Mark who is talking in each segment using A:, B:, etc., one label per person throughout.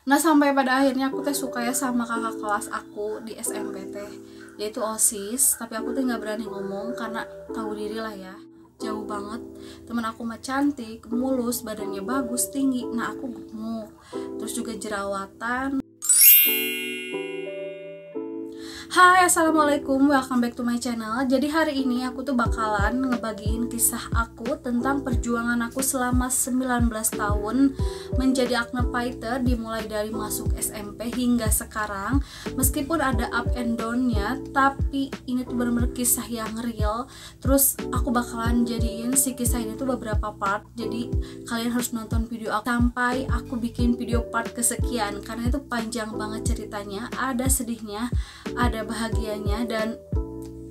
A: Nah sampai pada akhirnya aku teh suka ya sama kakak kelas aku di SMP teh, yaitu OSIS. Tapi aku tuh nggak berani ngomong karena tahu diri lah ya, jauh banget. Temen aku mah cantik, mulus, badannya bagus, tinggi. Nah aku gemuk, terus juga jerawatan. Hai, assalamualaikum, welcome back to my channel. Jadi hari ini aku tuh bakalan ngebagiin kisah aku tentang perjuangan aku selama 19 tahun menjadi acne fighter, dimulai dari masuk SMP hingga sekarang. Meskipun ada up and down-nya, tapi ini tuh bener-bener kisah yang real. Terus aku bakalan jadiin si kisah ini tuh beberapa part, jadi kalian harus nonton video aku sampai aku bikin video part kesekian, karena itu panjang banget ceritanya, ada sedihnya, ada bahagianya, dan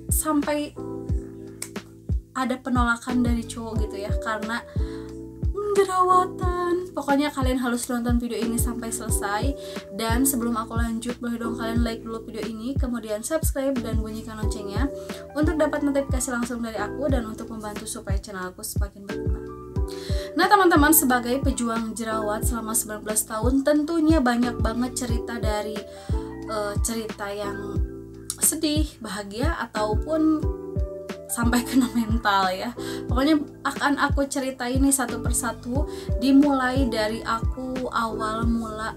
A: sampai ada penolakan dari cowok gitu ya karena jerawatan. Pokoknya kalian harus nonton video ini sampai selesai. Dan sebelum aku lanjut, boleh dong kalian like dulu video ini, kemudian subscribe dan bunyikan loncengnya untuk dapat notifikasi langsung dari aku dan untuk membantu supaya channel aku semakin berkembang. Nah teman-teman, sebagai pejuang jerawat selama 19 tahun tentunya banyak banget cerita dari cerita yang sedih, bahagia, ataupun sampai kena mental ya. Pokoknya akan aku ceritain ini satu persatu, dimulai dari aku awal mula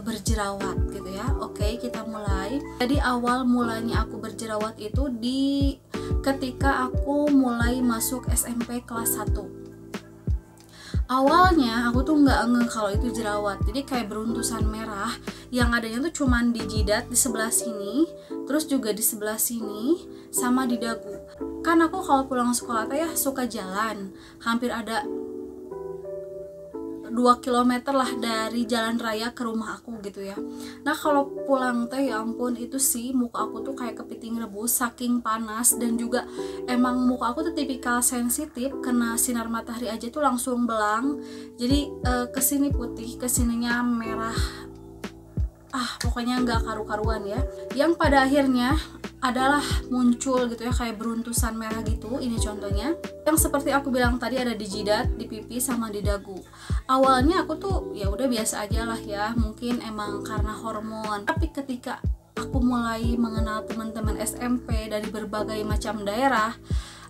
A: berjerawat gitu ya. Oke, kita mulai. Jadi awal mulanya aku berjerawat itu ketika aku mulai masuk SMP kelas 1. Awalnya aku tuh nggak ngeh kalau itu jerawat, jadi kayak beruntusan merah yang adanya tuh cuman di jidat di sebelah sini, terus juga di sebelah sini, sama di dagu. Kan aku kalau pulang sekolah teh ya suka jalan, hampir ada 2 km lah dari jalan raya ke rumah aku gitu ya. Nah kalau pulang teh ya ampun, itu sih muka aku tuh kayak kepiting rebus saking panas, dan juga emang muka aku tuh tipikal sensitif, kena sinar matahari aja tuh langsung belang. Jadi kesini putih, kesininya merah, pokoknya nggak karu-karuan ya. Yang pada akhirnya adalah muncul gitu ya kayak beruntusan merah gitu. Ini contohnya yang seperti aku bilang tadi, ada di jidat, di pipi, sama di dagu. Awalnya aku tuh ya udah biasa aja lah ya, mungkin emang karena hormon. Tapi ketika aku mulai mengenal teman-teman SMP dari berbagai macam daerah,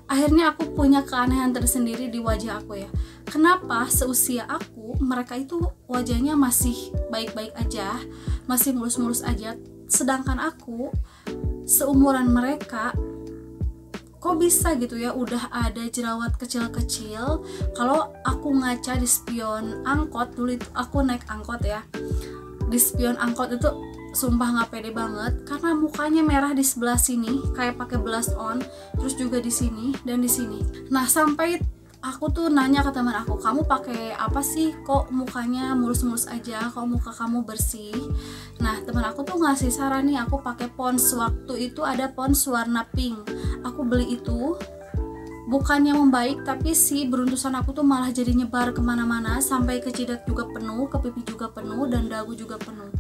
A: akhirnya aku punya keanehan tersendiri di wajah aku ya. Kenapa seusia aku mereka itu wajahnya masih baik-baik aja, masih mulus-mulus aja, sedangkan aku seumuran mereka kok bisa gitu ya udah ada jerawat kecil-kecil. Kalau aku ngaca di spion angkot, dulu itu aku naik angkot ya, di spion angkot itu sumpah nggak pede banget karena mukanya merah di sebelah sini kayak pakai blush on, terus juga di sini dan di sini. Nah sampai aku tuh nanya ke teman aku, kamu pakai apa sih kok mukanya mulus-mulus aja, kok muka kamu bersih? Nah teman aku tuh ngasih saran nih, aku pakai pons. Waktu itu ada pons warna pink, aku beli itu. Bukannya membaik, tapi si beruntusan aku tuh malah jadi nyebar kemana-mana, sampai ke jidat juga penuh, ke pipi juga penuh, dan dagu juga penuh.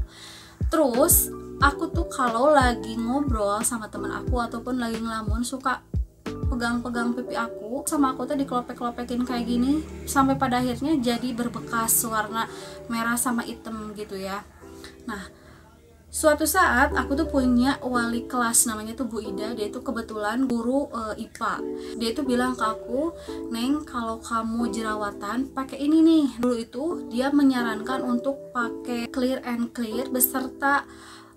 A: Terus aku tuh kalau lagi ngobrol sama teman aku ataupun lagi ngelamun, suka pegang-pegang pipi aku, sama aku tuh dikelopek-kelopekin kayak gini, sampai pada akhirnya jadi berbekas warna merah sama hitam gitu ya. Nah suatu saat aku tuh punya wali kelas, namanya tuh Bu Ida. Dia tuh kebetulan guru IPA. Dia tuh bilang ke aku, Neng kalau kamu jerawatan pakai ini nih. Dulu itu dia menyarankan untuk pakai Clear and Clear beserta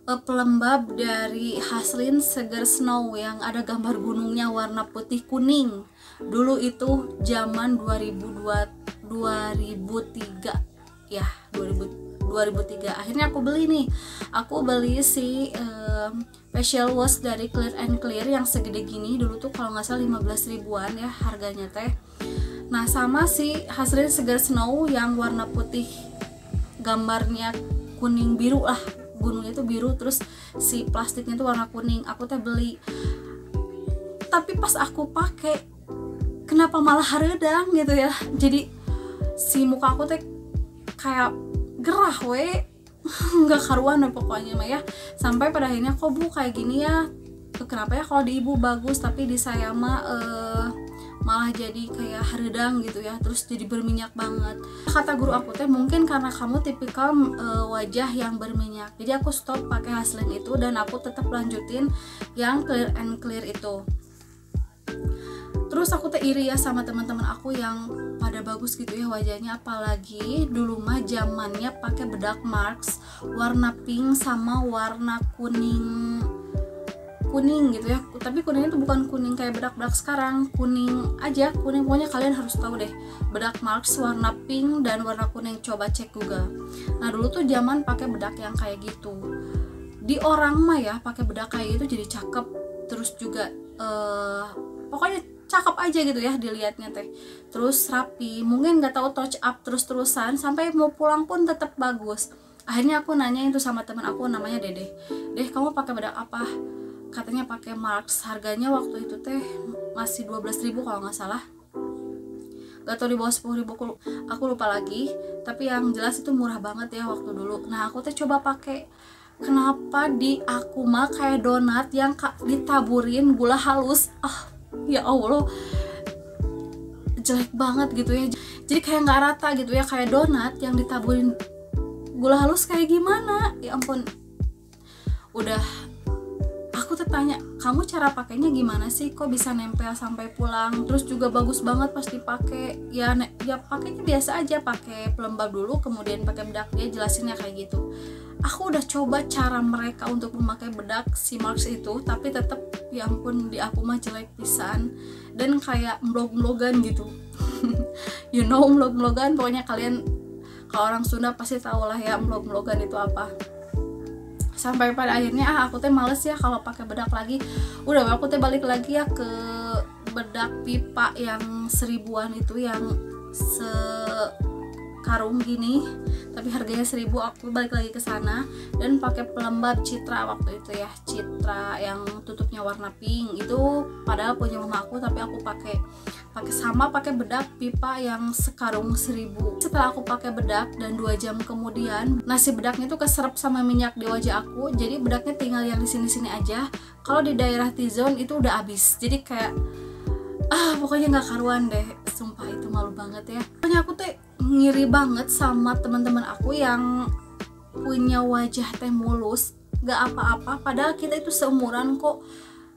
A: pelembab dari Haslin Seger Snow yang ada gambar gunungnya warna putih kuning. Dulu itu zaman 2003 ya, 2003. Akhirnya aku beli nih, aku beli si facial wash dari Clear and Clear yang segede gini. Dulu tuh kalau nggak salah 15 ribuan ya harganya teh. Nah sama si Haslin Seger Snow yang warna putih, gambarnya kuning biru lah, gunungnya itu biru, terus si plastiknya itu warna kuning. Aku teh beli, tapi pas aku pakai kenapa malah haredang gitu ya. Jadi si muka aku teh kayak gerah nggak karuan deh pokoknya mah ya. Sampai pada akhirnya, kok Bu kayak gini ya, kenapa ya kalau di ibu bagus tapi di saya mah malah jadi kayak haredang gitu ya, terus jadi berminyak banget. Kata guru aku teh mungkin karena kamu tipikal wajah yang berminyak, jadi aku stop pakai Haslin itu dan aku tetap lanjutin yang Clear and Clear itu. Terus aku tuh iri ya sama teman-teman aku yang pada bagus gitu ya wajahnya, apalagi dulu mah zamannya pakai bedak Marks warna pink sama warna kuning gitu ya, tapi kuningnya tuh bukan kuning kayak bedak-bedak sekarang, kuning aja, kuning. Pokoknya kalian harus tahu deh, bedak Marks warna pink dan warna kuning, coba cek Google. Nah dulu tuh zaman pakai bedak yang kayak gitu, di orang mah ya pakai bedak kayak gitu jadi cakep, terus juga pokoknya cakep aja gitu ya dilihatnya teh, terus rapi, mungkin nggak tahu touch up terus-terusan sampai mau pulang pun tetap bagus. Akhirnya aku nanya itu sama teman aku namanya Dede, "Deh, kamu pakai bedak apa?" Katanya pakai Marks, harganya waktu itu teh masih 12.000 kalau nggak salah, gak tau di bawah 10.000, aku lupa lagi, tapi yang jelas itu murah banget ya waktu dulu. Nah aku teh coba pakai, kenapa di aku mah kayak donat yang ditaburin gula halus, ya Allah jelek banget gitu ya, jadi kayak nggak rata gitu ya, kayak donat yang ditaburin gula halus kayak gimana, ya ampun. Udah aku tanya, kamu cara pakainya gimana sih, kok bisa nempel sampai pulang, terus juga bagus banget pas dipakai. Ya pakainya biasa aja, pakai pelembab dulu kemudian pakai bedak, dia jelasinnya kayak gitu. Aku udah coba cara mereka untuk memakai bedak si Marks itu, tapi tetap ya ampun di aku mah jelek pisan dan kayak mlog-mlogan gitu. You know mlog-mlogan, pokoknya kalian kalau orang Sunda pasti tahu lah ya mlog-mlogan itu apa. Sampai pada akhirnya aku teh males ya kalau pakai bedak lagi, udah aku teh balik lagi ya ke bedak pipa yang 1000-an itu, yang sekarung gini tapi harganya 1.000. Aku balik lagi ke sana dan pakai pelembab Citra waktu itu ya, Citra yang tutupnya warna pink itu, padahal punya mama aku, tapi aku pakai bedak pipa yang sekarung 1.000. Setelah aku pakai bedak dan 2 jam kemudian nasi bedaknya tuh keserap sama minyak di wajah aku, jadi bedaknya tinggal yang di sini-sini aja. Kalau di daerah T-zone itu udah habis, jadi kayak pokoknya nggak karuan deh, sumpah itu malu banget ya. Pokoknya aku tuh ngiri banget sama teman-teman aku yang punya wajah teh mulus, nggak apa-apa, padahal kita itu seumuran kok.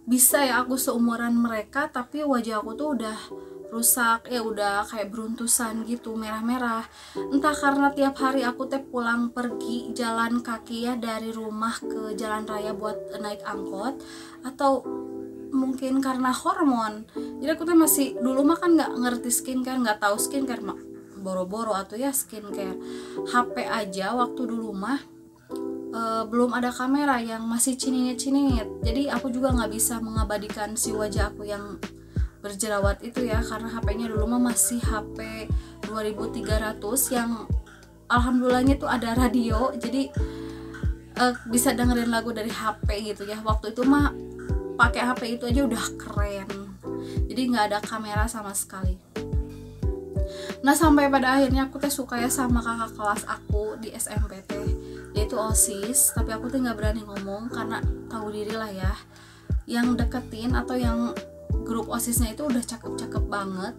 A: Bisa ya aku seumuran mereka, tapi wajah aku tuh udah rusak ya, udah kayak beruntusan gitu, merah-merah. Entah karena tiap hari aku teh pulang pergi jalan kaki ya dari rumah ke jalan raya buat naik angkot, atau mungkin karena hormon. Jadi aku tuh masih dulu mah kan nggak ngerti skincare, nggak tahu skincare mah boro-boro atau ya skincare. HP aja waktu dulu mah belum ada kamera yang masih cinit-cinit, jadi aku juga nggak bisa mengabadikan si wajah aku yang berjerawat itu ya, karena HP-nya dulu mah masih HP 2300 yang alhamdulillahnya tuh ada radio, jadi bisa dengerin lagu dari HP gitu ya. Waktu itu mah pakai HP itu aja udah keren, jadi nggak ada kamera sama sekali. Nah sampai pada akhirnya aku teh suka ya sama kakak kelas aku di SMP teh, yaitu OSIS, tapi aku tuh nggak berani ngomong karena tahu diri lah ya, yang deketin atau yang grup OSISnya itu udah cakep-cakep banget.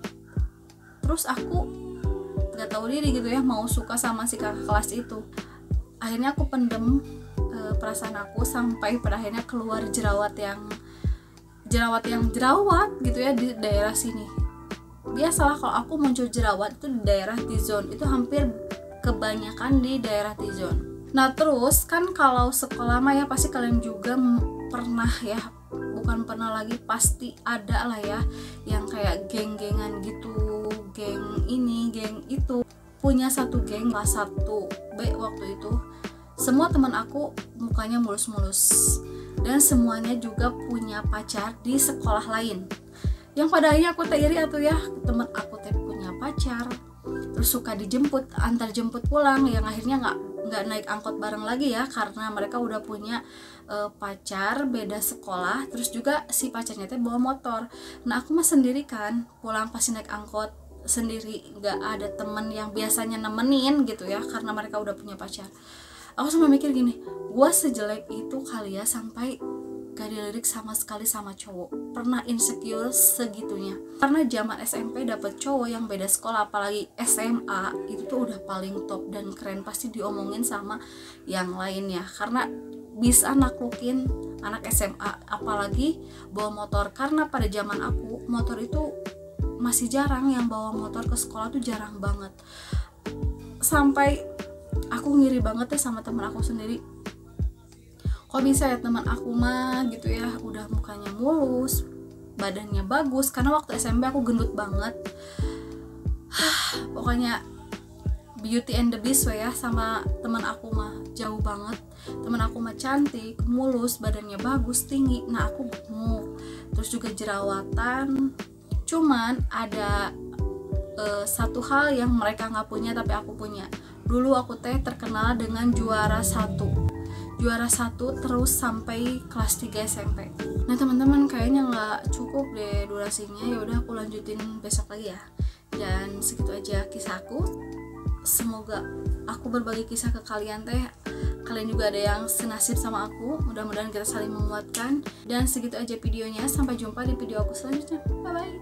A: Terus aku nggak tahu diri gitu ya, mau suka sama si kakak kelas itu. Akhirnya aku pendem perasaan aku sampai pada akhirnya keluar jerawat gitu ya di daerah sini. Biasalah kalau aku muncul jerawat itu di daerah T-zone, itu hampir kebanyakan di daerah T-zone. Nah terus kan kalau sekolah mah ya pasti kalian juga pernah ya, bukan pernah lagi, pasti ada lah ya yang kayak geng-gengan gitu, geng ini, geng itu. Punya satu geng kelas 1B waktu itu, semua teman aku mukanya mulus-mulus dan semuanya juga punya pacar di sekolah lain. Yang pada akhirnya aku iri atuh ya, temen aku teh punya pacar, terus suka dijemput, antar jemput pulang, yang akhirnya nggak naik angkot bareng lagi ya, karena mereka udah punya pacar beda sekolah, terus juga si pacarnya teh bawa motor. Nah aku mah sendiri kan, pulang pasti naik angkot sendiri, nggak ada temen yang biasanya nemenin gitu ya, karena mereka udah punya pacar. Aku sampai mikir gini, gue sejelek itu kali ya sampai gak dilirik sama sekali sama cowok, pernah insecure segitunya. Karena zaman SMP dapet cowok yang beda sekolah, apalagi SMA, itu tuh udah paling top dan keren, pasti diomongin sama yang lainnya karena bisa naklukin anak SMA, apalagi bawa motor. Karena pada zaman aku motor itu masih jarang, yang bawa motor ke sekolah tuh jarang banget, sampai aku ngiri banget ya sama teman aku sendiri. Kok bisa ya teman aku mah gitu ya, udah mukanya mulus, badannya bagus, karena waktu SMP aku gendut banget. Pokoknya Beauty and the Beast ya, sama teman aku mah jauh banget. Teman aku mah cantik, mulus, badannya bagus, tinggi. Nah aku gemuk, terus juga jerawatan. Cuman ada satu hal yang mereka nggak punya tapi aku punya. Dulu aku teh terkenal dengan juara satu terus sampai kelas 3 SMP. Nah teman-teman, kayaknya nggak cukup deh durasinya, ya udah aku lanjutin besok lagi ya. Dan segitu aja kisah aku. Semoga aku berbagi kisah ke kalian teh, kalian juga ada yang senasib sama aku. Mudah-mudahan kita saling menguatkan. Dan segitu aja videonya, sampai jumpa di video aku selanjutnya. Bye bye.